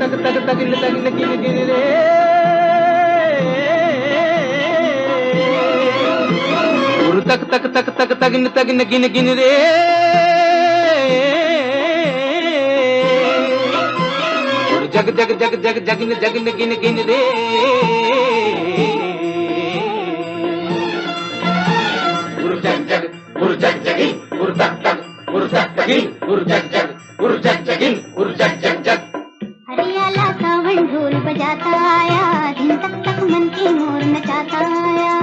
तक तक तगिन तगिन गिन गिन रे उर तक तक तक तक तगिन तगिन गिन गिन रे उर जग जग जग जग जगिन जगिन गिन गिन रे उर जग जग उर जग जगिन उर तक तक उर तक तगिन उर जग जग उर जग जगिन उर जग जग जग हरियाला सावन ढोल बजाता आया दिन तक तक मन के मोर नचाता आया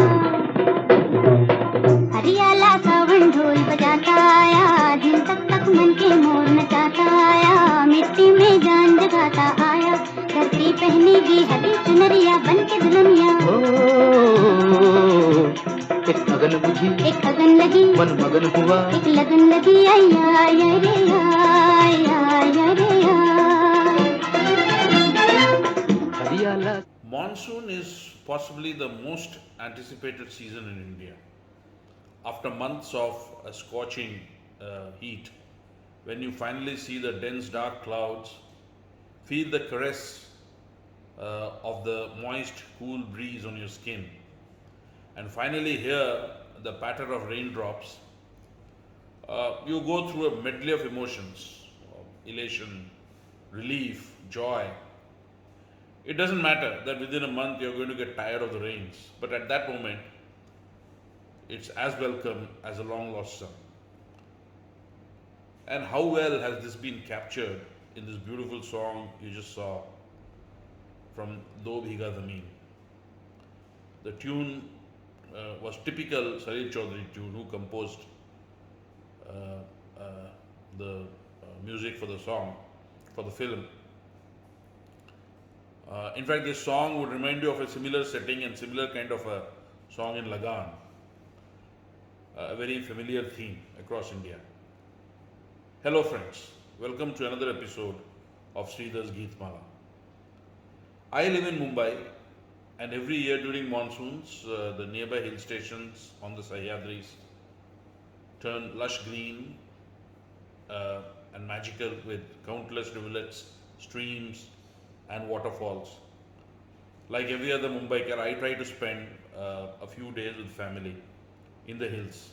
हरियाला सावन ढोल बजाता आया दिन तक तक मन के मोर नचाता आया मिट्टी में जान जगाता आया धरती पहनेगी हरी चुनरिया बन के दुल्हनिया एक अगन बुझी एक अगन लगी मन मगन हुआ एक लगन लगी आया आया रे आया आया रे Monsoon is possibly the most anticipated season in India. After months of scorching heat, when you finally see the dense dark clouds, feel the caress of the moist, cool breeze on your skin, and finally hear the patter of raindrops, you go through a medley of emotions, elation, relief, joy. It doesn't matter that within a month you're going to get tired of the rains, but at that moment, it's as welcome as a long lost son. And how well has this been captured in this beautiful song you just saw from Do Bhiga Zameen. The tune was typical Sarir Chaudhary tune, who composed the music for the song, for the film. In fact, this song would remind you of a similar setting and similar kind of a song in Lagan, a very familiar theme across India. Hello friends, welcome to another episode of Sridhar's Geetmala. I live in Mumbai, and every year during monsoons, the nearby hill stations on the Sahyadris turn lush green and magical with countless rivulets, streams and waterfalls. Like every other Mumbaiker, I try to spend a few days with family in the hills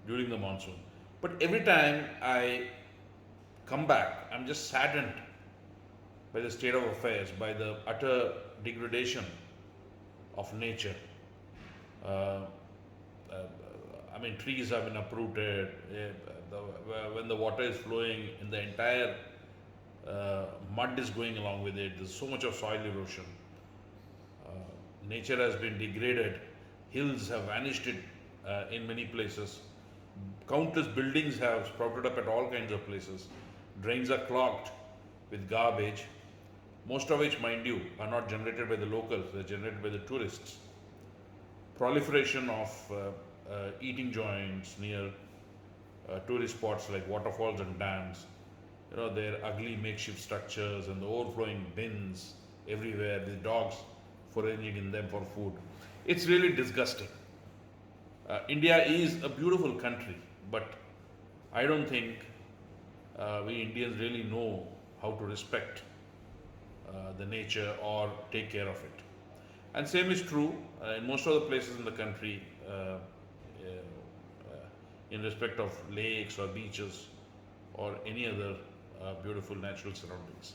during the monsoon. But every time I come back, I'm just saddened by the state of affairs, by the utter degradation of nature. I mean, trees have been uprooted. When the water is flowing, in the entire mud is going along with it. There's so much of soil erosion. Nature has been degraded. Hills have vanished in many places. Countless buildings have sprouted up at all kinds of places. Drains are clogged with garbage, most of which, mind you, are not generated by the locals, they're generated by the tourists. Proliferation of eating joints near tourist spots like waterfalls and dams. You know, their ugly makeshift structures and the overflowing bins everywhere, the dogs foraging in them for food. It's really disgusting. India is a beautiful country, but I don't think we Indians really know how to respect the nature or take care of it. And same is true in most of the places in the country in respect of lakes or beaches or any other beautiful natural surroundings.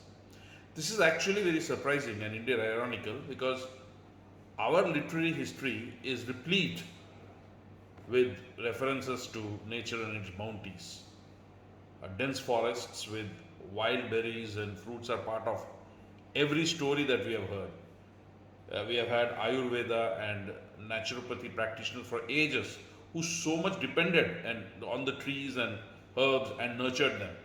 This is actually very surprising and indeed ironical, because our literary history is replete with references to nature and its bounties. Dense forests with wild berries and fruits are part of every story that we have heard. We have had Ayurveda and naturopathy practitioners for ages who so much depended on the trees and herbs and nurtured them.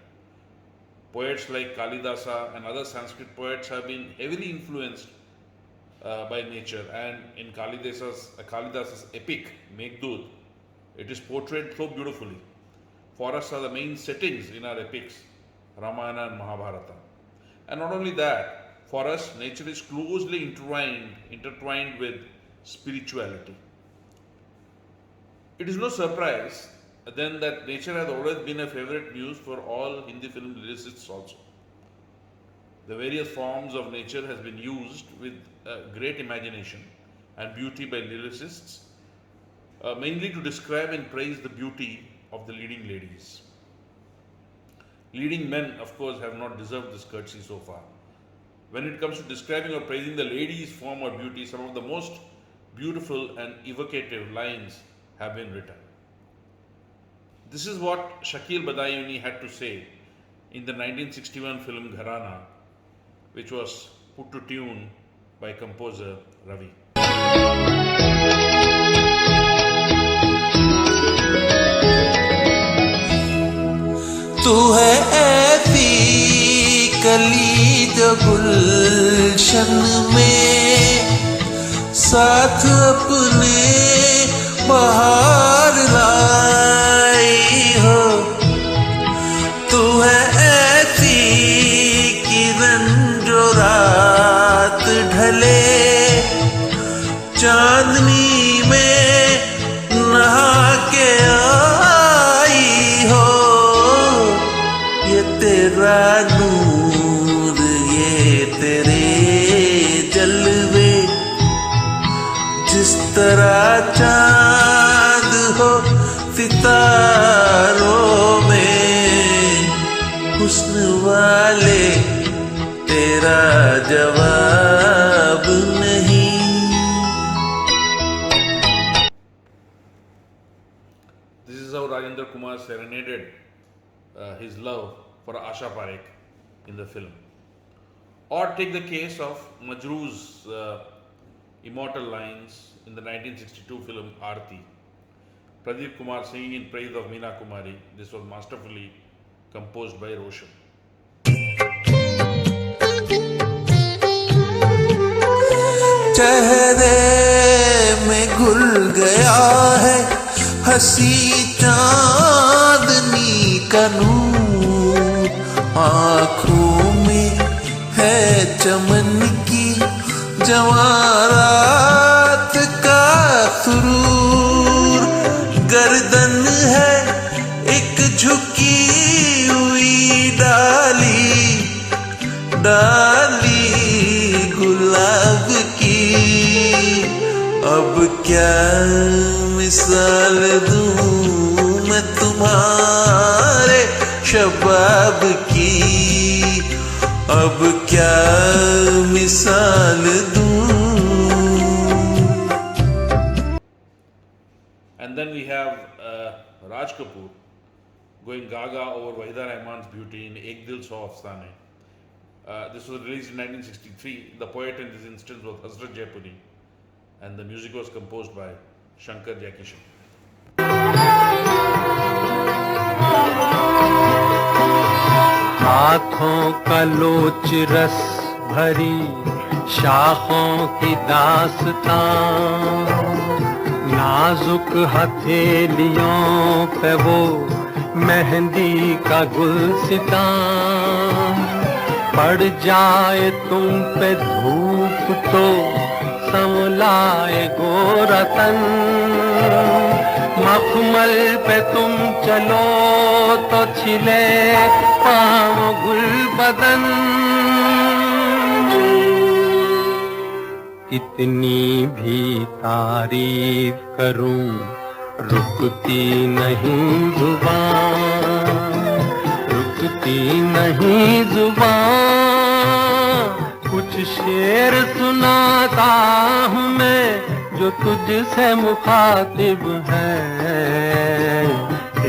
Poets like Kalidasa and other Sanskrit poets have been heavily influenced by nature, and in Kalidasa's epic Meghdut, it is portrayed so beautifully. Forests are the main settings in our epics, Ramayana and Mahabharata. And not only that, for us, nature is closely intertwined with spirituality. It is no surprise then that nature has always been a favorite muse for all Hindi film lyricists also. The various forms of nature has been used with great imagination and beauty by lyricists, mainly to describe and praise the beauty of the leading ladies. Leading men, of course, have not deserved this courtesy so far. When it comes to describing or praising the ladies' form or beauty, some of the most beautiful and evocative lines have been written. This is what Shakil Badayuni had to say in the 1961 film Gharana, which was put to tune by composer Ravi. तू है ऐसी कली जो गुलशन में साथ अपने बहार लाई हो। तू है ऐसी किरण जो रात ढले चांदनी में नहा के आई हो। ये तेरा नूर ये तेरे जलवे जिस तरह चांद हो सितारों में हुस्न वाले तेरा जवाब नहीं। This is how Rajendra Kumar serenaded his love for Asha Parekh in the film. Or take the case of Majroo's immortal lines in the 1962 film Aarti. Pradeep Kumar singing in praise of Meena Kumari. This was masterfully composed by Roshan. चेहरे में घुल गया है हंसी चांदनी का नूर। आँखों में है चमन की जवारात का सुरूर। गर्दन है एक झुकी हुई डाली डाली गुलाब की। अब क्या मिसाल दूं मैं तुम्हारे शबाब की। अब क्या मिसाल दूं। And then we have Raj Kapoor going gaga over Wahida Rahman's beauty in Ek Dil So Afsane. This was released in 1963. The poet in this instance was Hasrat Jaipuri, and the music was composed by Shankar Jaikishan. हाथों का लोच रस भरी शाखों की दास्तां, नाजुक हथेलियों पे वो मेहंदी का गुलसितां। पड़ जाए तुम पे धूप तो संवलाए गोरा तन, मखमल पे तुम चलो तो छिले पाँव गुल बदन। कितनी भी तारीफ करूं रुकती नहीं जुबान, रुकती नहीं जुबान। कुछ शेर सुनाता हूँ मैं जो तुझसे मुखातिब है।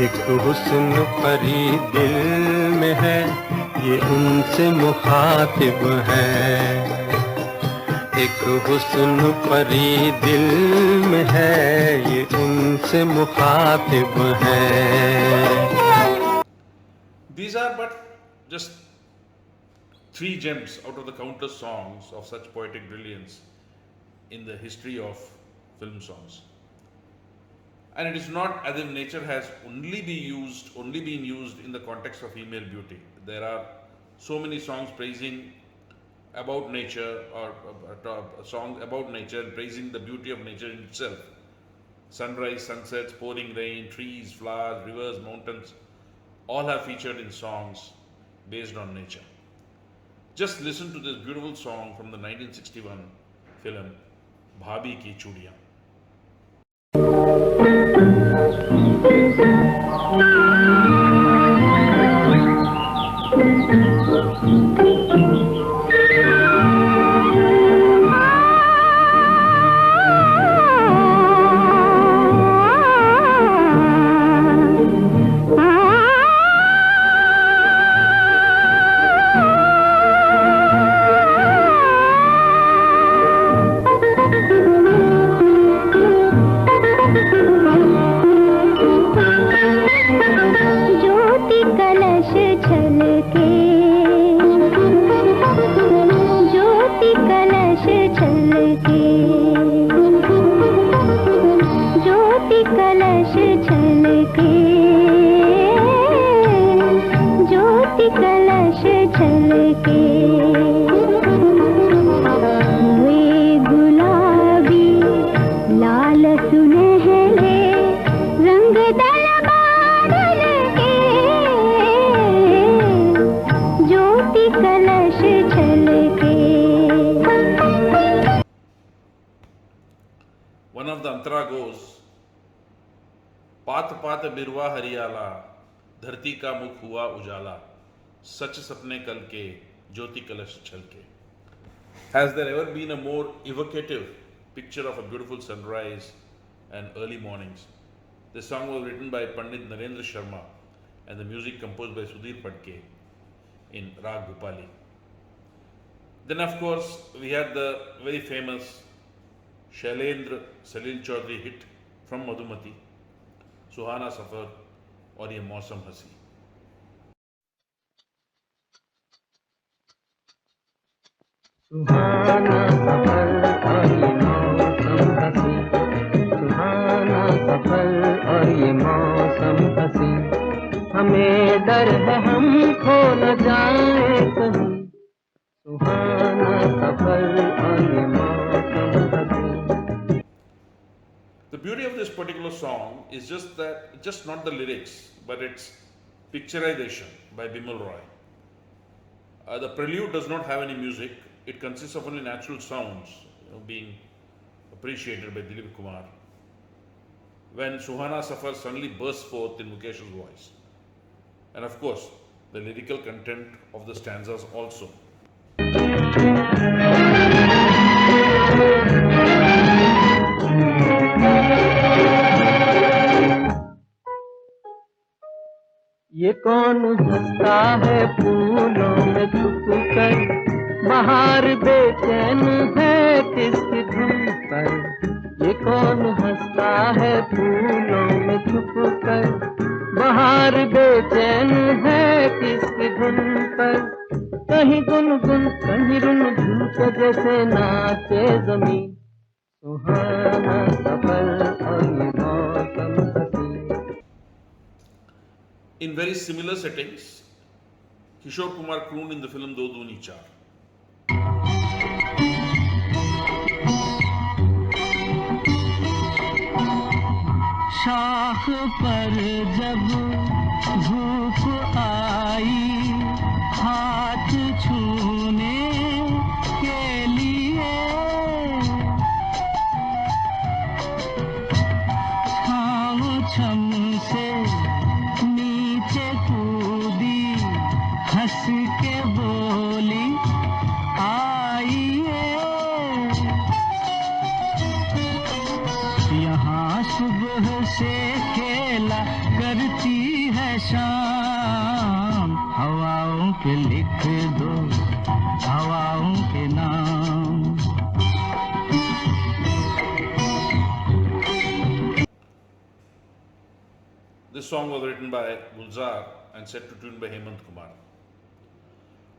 एक हुस्न परी दिल में है ये उनसे मुखातिब है। एक हुस्न परी दिल में है ये उनसे मुखातिब है। These are but just 3 gems out of the countless songs of such poetic brilliance in the history of film songs. And it is not as if nature has only been used in the context of female beauty. There are so many songs praising about nature, or songs about nature praising the beauty of nature in itself. Sunrise, sunsets, pouring rain, trees, flowers, rivers, mountains, all have featured in songs based on nature. Just listen to this beautiful song from the 1961 film Bhabhi Ki Chudiyan. ज्योति कलश छलके, ज्योति कलश छलके, ज्योति कलश छलके, ज्योति कलश छलके, वे गुलाबी लाल सुनहले रंग दल बादल के, ज्योति कलश छलके। One of the antara goes, पात पात बिरवा हरियाला, धरती का मुख हुआ उजाला, सच सपने कल के, ज्योति कलश छलके. Has there ever been a more evocative picture of a beautiful sunrise and early mornings? The song was written by Pandit Narendra Sharma and the music composed by Sudhir Phadke in Rag Bhupali. Then of course we had the very famous Shailendra Salil Chaudhary hit from Madhumati, Suhana Safar और ये मौसम हसी. सुहाना सफर और ये मौसम हसी, सुहाना सफर और ये मौसम हसी, हमें डर है हम खो न जाए कहीं, सुहाना सफर और ये मौसम हसी. The beauty of this particular song is just not the lyrics, but its picturization by Bimal Roy. The prelude does not have any music. It consists of only natural sounds being appreciated by Dilip Kumar. When Suhana Safar suddenly bursts forth in Mukesh's voice. And of course, the lyrical content of the stanzas also. ये कौन हंसता है फूलों में छुप कर, बाहर बेचैन है किसकी धुन पर. ये कौन हंसता है फूलों में छुप कर, बाहर बेचैन है किसकी धुन पर. कहीं गुनगुन कहीं रुनझुन के जैसे नाचे जमीन, सुहाना सफर और ये मौसम हसी. In very similar settings, Kishore Kumar crooned in the film Do Duni Char. शाख पर जब धूप आई, हाथ छूने के लिए छाँव छम से नीचे कूदी, हंस के बोली आइए. यहाँ सुबह से खेला करती है शाम, हवाओं पे लिख दो हवाओं के नाम. This song was written by Gulzar and set to tune by Hemant Kumar.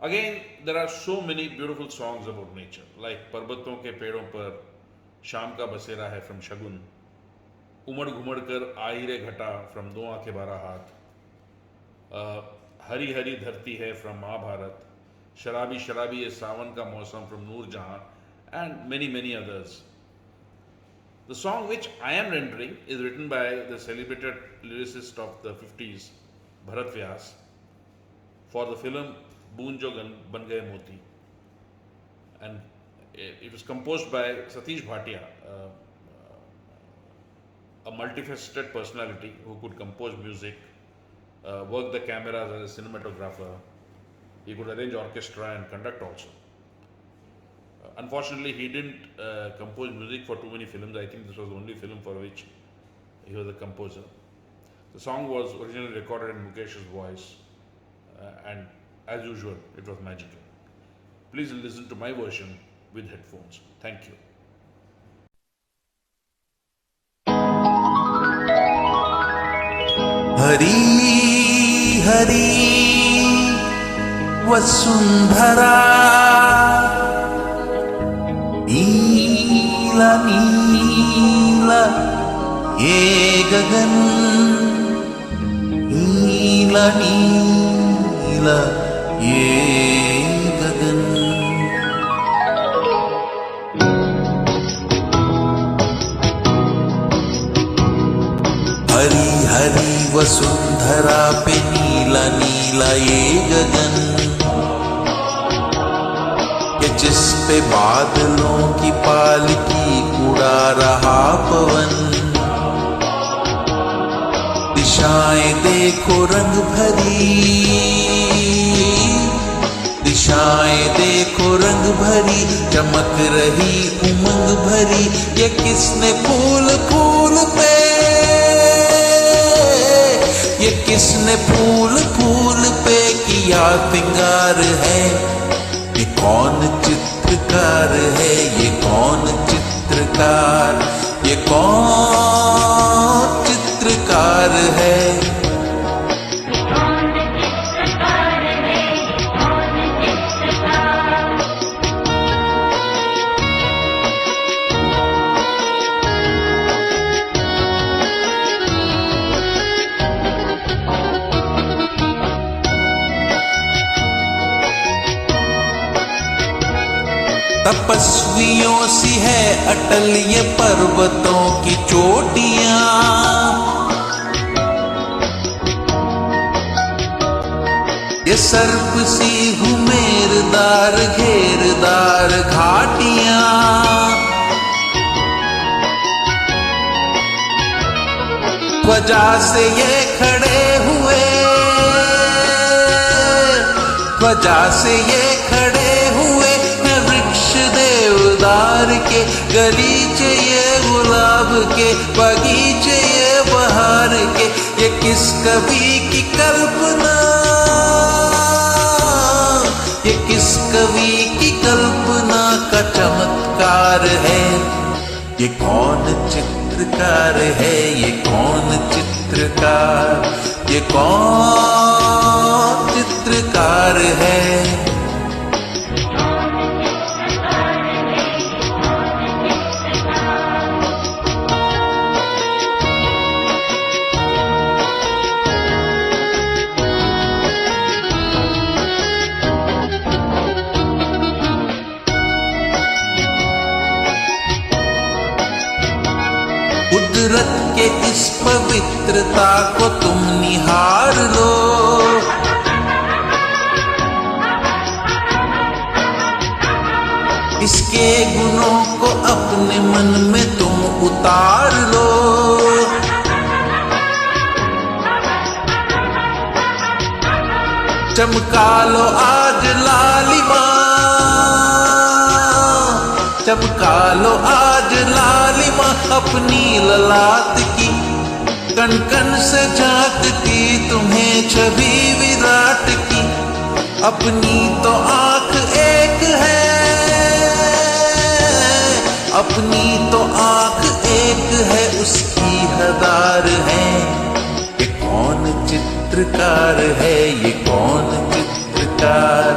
Again, there are so many beautiful songs about nature, like पर्वतों के पेड़ों पर शाम का बसेरा है from शगुन, उमड़ घुमड़ कर आई रे घटा from दो आंखें बारह हाथ, हरी हरी धरती है from महाभारत, शराबी शराबी ये सावन का मौसम from नूर जहां, and many others. The song which I am rendering is written by the celebrated lyricist of the 50s, Bharat Vyas, for the film बूंद जो बन गए मोती, and it was composed by Satish Bhatia, a multifaceted personality who could compose music, work the cameras as a cinematographer. He could arrange orchestra and conduct also. Unfortunately, he didn't compose music for too many films. I think this was the only film for which he was a composer. The song was originally recorded in Mukesh's voice, and as usual, it was magical. Please listen to my version with headphones. Thank you. Hari Hari Vasundhara, नीला नीला ये गगन, नीला नीला ये गगन। हरी हरी वसुंधरा पे नीला नीला ये गगन, कि जिस पे बादलों की पालकी उड़ा रहा पवन। दिशाएं देखो रंग भरी, दिशाएं देखो रंग भरी, चमक रही उमंग भरी। ये किसने फूल फूल पे, ये किसने फूल फूल पे किया सिंगार है। ये कौन चित्रकार है, ये कौन चित्रकार, ये कौन चित्रकार है। तपस्वियों सी है अटल ये पर्वतों की चोटियां, ये सर्प सी घुमेरदार घेरदार घाटियां। ध्वजा से ये खड़े हुए, ध्वजा से ये खड़े हुए देवदार के, गलीचे ये गुलाब के, बगीचे ये बहार के। ये किस कवि की कल्पना, ये किस कवि की कल्पना का चमत्कार है। ये कौन चित्रकार है, ये कौन चित्रकार, ये कौन चित्रकार है। कुदरत के इस पवित्रता को तुम निहार लो, इसके गुणों को अपने मन में तुम उतार लो। चमका लो आज लालिमा, चमका लो आज लालिमा अपनी ललाट की। कण कण से झांकती तुम्हें छवि विराट की। अपनी तो आंख एक है, अपनी तो आंख एक है, उसकी हजार है। ये कौन चित्रकार है, ये कौन चित्रकार,